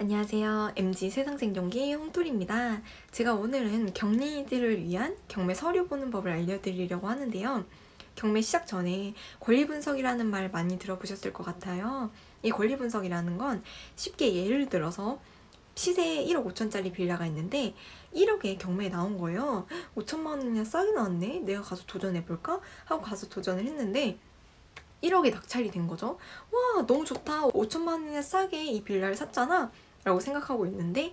안녕하세요. MG 세상생존기 홍토리입니다. 제가 오늘은 격리들을 위한 경매 서류 보는 법을 알려드리려고 하는데요. 경매 시작 전에 권리분석이라는 말 많이 들어보셨을 것 같아요. 이 권리분석이라는 건 쉽게 예를 들어서 시세에 1억 5천짜리 빌라가 있는데 1억에 경매에 나온 거예요. 5천만 원이나 싸게 나왔네? 내가 가서 도전해볼까? 하고 가서 도전을 했는데 1억에 낙찰이 된 거죠. 와, 너무 좋다. 5천만 원이나 싸게 이 빌라를 샀잖아 라고 생각하고 있는데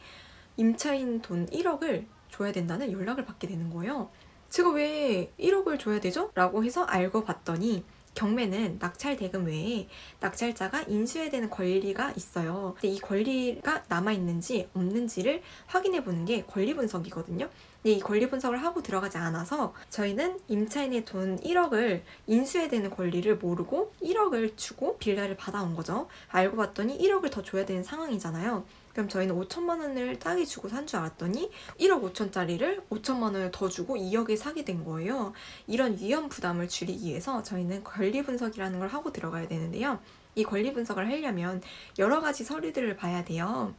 임차인 돈 1억을 줘야 된다는 연락을 받게 되는 거예요. 제가 왜 1억을 줘야 되죠? 라고 해서 알고 봤더니 경매는 낙찰 대금 외에 낙찰자가 인수해야 되는 권리가 있어요. 근데 이 권리가 남아있는지 없는지를 확인해 보는 게 권리 분석이거든요. 근데 이 권리 분석을 하고 들어가지 않아서 저희는 임차인의 돈 1억을 인수해야 되는 권리를 모르고 1억을 주고 빌라를 받아온 거죠. 알고 봤더니 1억을 더 줘야 되는 상황이잖아요. 그럼 저희는 5천만 원을 싸게 주고 산 줄 알았더니 1억 5천짜리를 5천만 원을 더 주고 2억에 사게 된 거예요. 이런 위험 부담을 줄이기 위해서 저희는 권리 분석이라는 걸 하고 들어가야 되는데요. 이 권리 분석을 하려면 여러 가지 서류들을 봐야 돼요.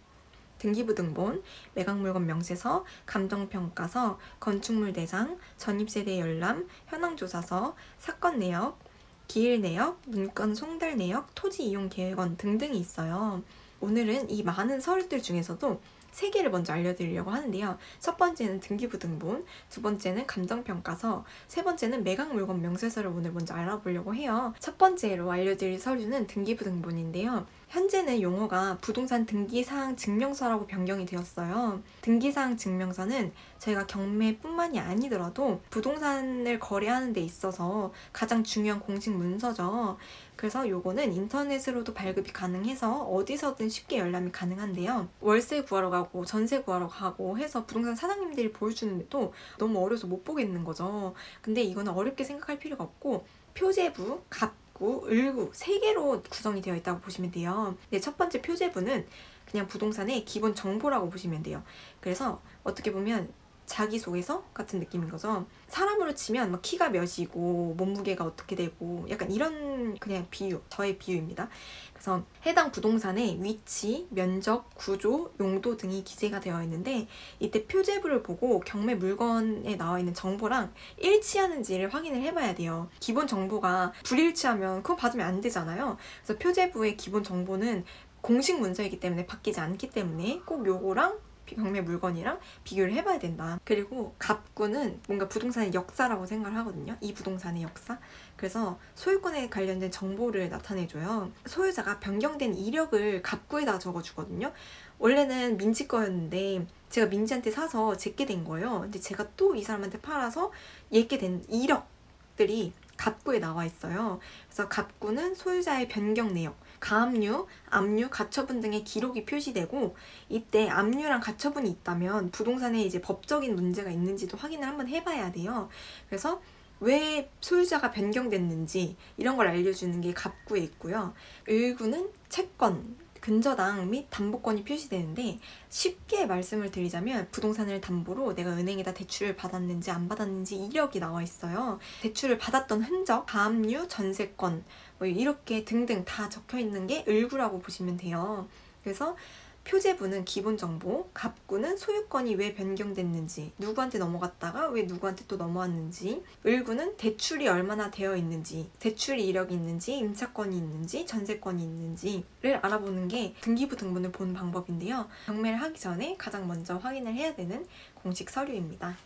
등기부등본, 매각물건 명세서, 감정평가서, 건축물 대장, 전입세대 열람, 현황조사서, 사건 내역, 기일 내역, 문건 송달 내역, 토지 이용 계획원 등등이 있어요. 오늘은 이 많은 서류들 중에서도 3개를 먼저 알려드리려고 하는데요. 첫 번째는 등기부등본, 두 번째는 감정평가서, 세 번째는 매각물건 명세서를 오늘 먼저 알아보려고 해요. 첫 번째로 알려드릴 서류는 등기부등본인데요. 현재는 용어가 부동산 등기사항 증명서라고 변경이 되었어요. 등기사항 증명서는 저희가 경매뿐만이 아니더라도 부동산을 거래하는 데 있어서 가장 중요한 공식 문서죠. 그래서 요거는 인터넷으로도 발급이 가능해서 어디서든 쉽게 열람이 가능한데요. 월세 구하러 가고 전세 구하러 가고 해서 부동산 사장님들이 보여주는데도 너무 어려서 못 보겠는 거죠. 근데 이거는 어렵게 생각할 필요가 없고 표제부, 갑구, 을구 3개로 구성이 되어 있다고 보시면 돼요. 근데 첫 번째 표제부는 그냥 부동산의 기본 정보라고 보시면 돼요. 그래서 어떻게 보면 자기소개서 같은 느낌인 거죠. 사람으로 치면 막 키가 몇이고 몸무게가 어떻게 되고 약간 이런 그냥 비유, 저의 비유입니다. 그래서 해당 부동산의 위치, 면적, 구조, 용도 등이 기재가 되어 있는데 이때 표제부를 보고 경매 물건에 나와 있는 정보랑 일치하는지를 확인을 해봐야 돼요. 기본 정보가 불일치하면 그거 받으면 안 되잖아요. 그래서 표제부의 기본 정보는 공식 문서이기 때문에 바뀌지 않기 때문에 꼭 요거랑 경매 물건이랑 비교를 해봐야 된다. 그리고 갑구는 뭔가 부동산의 역사라고 생각을 하거든요. 이 부동산의 역사. 그래서 소유권에 관련된 정보를 나타내줘요. 소유자가 변경된 이력을 갑구에다 적어주거든요. 원래는 민지 거였는데 제가 민지한테 사서 제게 된 거예요. 근데 제가 또 이 사람한테 팔아서 얘게 된 이력들이 갑구에 나와 있어요. 그래서 갑구는 소유자의 변경 내역, 가압류, 압류, 가처분 등의 기록이 표시되고 이때 압류랑 가처분이 있다면 부동산에 이제 법적인 문제가 있는지도 확인을 한번 해봐야 돼요. 그래서 왜 소유자가 변경됐는지 이런 걸 알려주는 게 갑구에 있고요. 을구는 채권, 근저당 및 담보권이 표시되는데 쉽게 말씀을 드리자면 부동산을 담보로 내가 은행에다 대출을 받았는지 안 받았는지 이력이 나와 있어요. 대출을 받았던 흔적, 가압류, 전세권 뭐 이렇게 등등 다 적혀 있는 게 을구라고 보시면 돼요. 그래서 표제부는 기본 정보, 갑구는 소유권이 왜 변경됐는지, 누구한테 넘어갔다가 왜 누구한테 또 넘어왔는지, 을구는 대출이 얼마나 되어 있는지, 대출 이력이 있는지, 임차권이 있는지, 전세권이 있는지를 알아보는 게 등기부 등본을 보는 방법인데요. 경매를 하기 전에 가장 먼저 확인을 해야 되는 공식 서류입니다.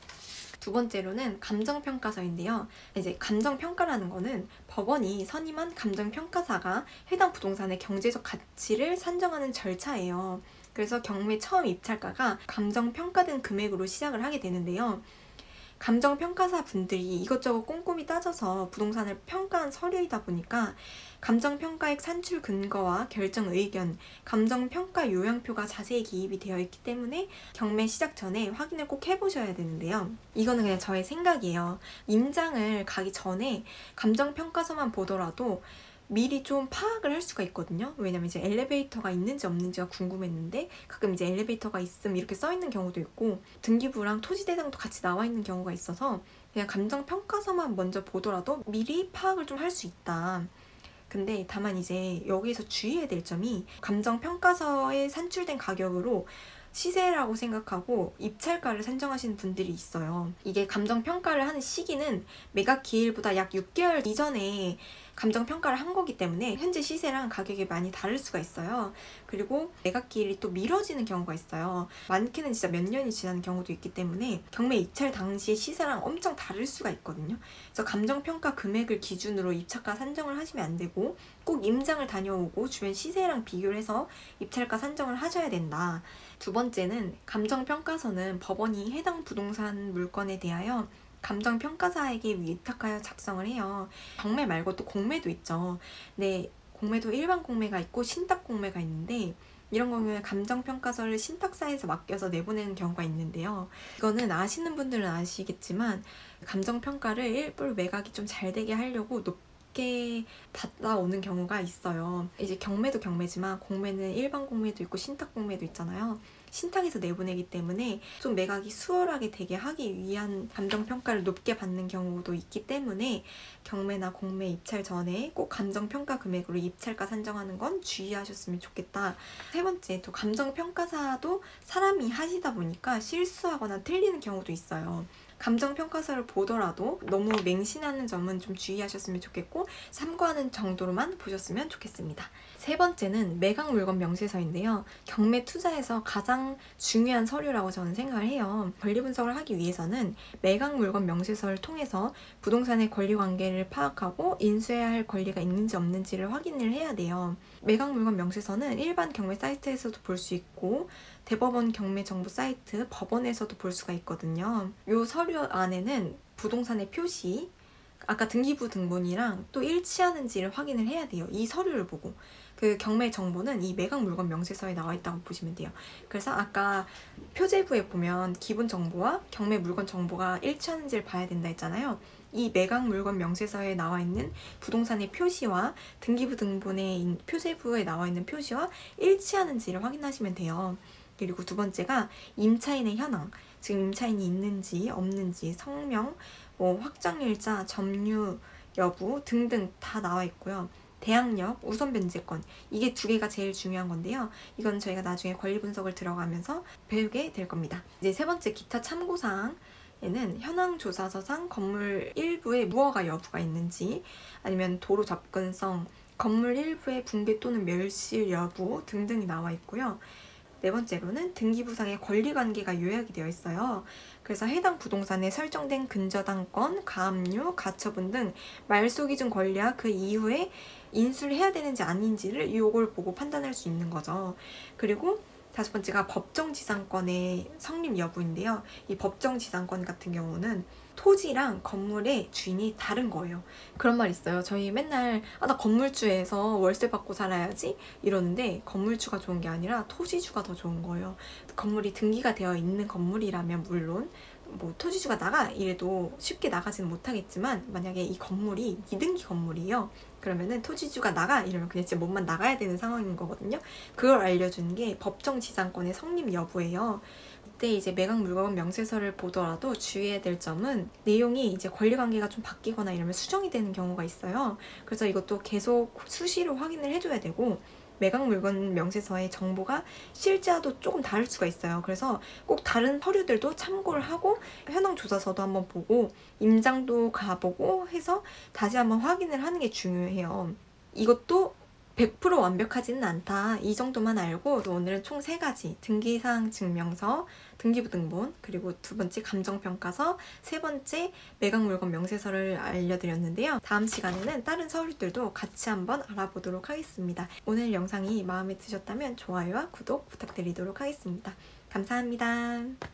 두 번째로는 감정평가서인데요. 이제 감정평가라는 거는 법원이 선임한 감정평가사가 해당 부동산의 경제적 가치를 산정하는 절차예요. 그래서 경매 처음 입찰가가 감정평가된 금액으로 시작을 하게 되는데요. 감정평가사 분들이 이것저것 꼼꼼히 따져서 부동산을 평가한 서류이다 보니까 감정평가액 산출 근거와 결정 의견, 감정평가 요양표가 자세히 기입이 되어 있기 때문에 경매 시작 전에 확인을 꼭 해보셔야 되는데요. 이거는 그냥 저의 생각이에요. 임장을 가기 전에 감정평가서만 보더라도 미리 좀 파악을 할 수가 있거든요. 왜냐면 이제 엘리베이터가 있는지 없는지가 궁금했는데 가끔 이제 엘리베이터가 있음 이렇게 써 있는 경우도 있고 등기부랑 토지대장도 같이 나와 있는 경우가 있어서 그냥 감정평가서만 먼저 보더라도 미리 파악을 좀 할 수 있다. 근데 다만 이제 여기서 주의해야 될 점이 감정평가서에 산출된 가격으로 시세라고 생각하고 입찰가를 산정하시는 분들이 있어요. 이게 감정평가를 하는 시기는 매각 기일보다 약 6개월 이전에 감정평가를 한 거기 때문에 현재 시세랑 가격이 많이 다를 수가 있어요. 그리고 매각 기일이 또 미뤄지는 경우가 있어요. 많게는 진짜 몇 년이 지나는 경우도 있기 때문에 경매 입찰 당시의 시세랑 엄청 다를 수가 있거든요. 그래서 감정평가 금액을 기준으로 입찰가 산정을 하시면 안 되고 꼭 임장을 다녀오고 주변 시세랑 비교를 해서 입찰가 산정을 하셔야 된다. 두 번째는 감정평가서는 법원이 해당 부동산 물건에 대하여 감정평가사에게 위탁하여 작성을 해요. 경매 말고 또 공매도 있죠. 네, 공매도 일반 공매가 있고 신탁 공매가 있는데 이런 경우에 감정평가서를 신탁사에서 맡겨서 내보내는 경우가 있는데요. 이거는 아시는 분들은 아시겠지만 감정평가를 일부 매각이 좀 잘 되게 하려고 높게 받아오는 경우가 있어요. 이제 경매도 경매지만 공매는 일반 공매도 있고 신탁 공매도 있잖아요. 신탁에서 내보내기 때문에 좀 매각이 수월하게 되게 하기 위한 감정평가를 높게 받는 경우도 있기 때문에 경매나 공매 입찰 전에 꼭 감정평가 금액으로 입찰가 산정하는 건 주의하셨으면 좋겠다. 세 번째, 또 감정평가사도 사람이 하시다 보니까 실수하거나 틀리는 경우도 있어요. 감정평가서를 보더라도 너무 맹신하는 점은 좀 주의하셨으면 좋겠고 참고하는 정도로만 보셨으면 좋겠습니다. 세 번째는 매각 물건 명세서인데요. 경매 투자에서 가장 중요한 서류라고 저는 생각을 해요. 권리 분석을 하기 위해서는 매각 물건 명세서를 통해서 부동산의 권리 관계를 파악하고 인수해야 할 권리가 있는지 없는지를 확인을 해야 돼요. 매각 물건 명세서는 일반 경매 사이트에서도 볼 수 있고 대법원 경매 정보 사이트, 법원에서도 볼 수가 있거든요. 이 서류 안에는 부동산의 표시, 아까 등기부 등본이랑 또 일치하는지를 확인을 해야 돼요. 이 서류를 보고. 그 경매 정보는 이 매각 물건 명세서에 나와 있다고 보시면 돼요. 그래서 아까 표제부에 보면 기본 정보와 경매 물건 정보가 일치하는지를 봐야 된다 했잖아요. 이 매각 물건 명세서에 나와 있는 부동산의 표시와 등기부 등본의 표제부에 나와 있는 표시와 일치하는지를 확인하시면 돼요. 그리고 두 번째가 임차인의 현황, 지금 임차인이 있는지 없는지, 성명, 확정일자, 점유 여부 등등 다 나와 있고요. 대항력, 우선 변제권, 이게 두 개가 제일 중요한 건데요. 이건 저희가 나중에 권리 분석을 들어가면서 배우게 될 겁니다. 이제 세 번째 기타 참고사항 에는 현황 조사서상 건물 일부에 무허가 여부가 있는지, 아니면 도로 접근성, 건물 일부의 붕괴 또는 멸실 여부 등등이 나와 있고요. 네 번째로는 등기부상의 권리관계가 요약이 되어 있어요. 그래서 해당 부동산에 설정된 근저당권, 가압류, 가처분 등 말소기준 권리와 그 이후에 인수를 해야 되는지 아닌지를 이걸 보고 판단할 수 있는 거죠. 그리고 다섯 번째가 법정지상권의 성립 여부인데요. 이 법정지상권 같은 경우는 토지랑 건물의 주인이 다른 거예요. 그런 말 있어요. 저희 맨날 나 건물주에서 월세 받고 살아야지 이러는데 건물주가 좋은 게 아니라 토지주가 더 좋은 거예요. 건물이 등기가 되어 있는 건물이라면 물론 토지주가 나가 이래도 쉽게 나가지는 못하겠지만, 만약에 이 건물이 미등기 건물이에요. 그러면은 토지주가 나가 이러면 그냥 진짜 몸만 나가야 되는 상황인 거거든요. 그걸 알려주는 게 법정지상권의 성립 여부예요. 그때 이제 매각 물건 명세서를 보더라도 주의해야 될 점은 내용이 이제 권리관계가 좀 바뀌거나 이러면 수정이 되는 경우가 있어요. 그래서 이것도 계속 수시로 확인을 해줘야 되고, 매각 물건 명세서의 정보가 실제와도 조금 다를 수가 있어요. 그래서 꼭 다른 서류들도 참고를 하고 현황 조사서도 한번 보고 임장도 가보고 해서 다시 한번 확인을 하는 게 중요해요. 이것도 100% 완벽하지는 않다. 이 정도만 알고 오늘은 총 3가지 등기사항 증명서, 등기부 등본, 그리고 두 번째 감정평가서, 세 번째 매각물건 명세서를 알려드렸는데요. 다음 시간에는 다른 서류들도 같이 한번 알아보도록 하겠습니다. 오늘 영상이 마음에 드셨다면 좋아요와 구독 부탁드리도록 하겠습니다. 감사합니다.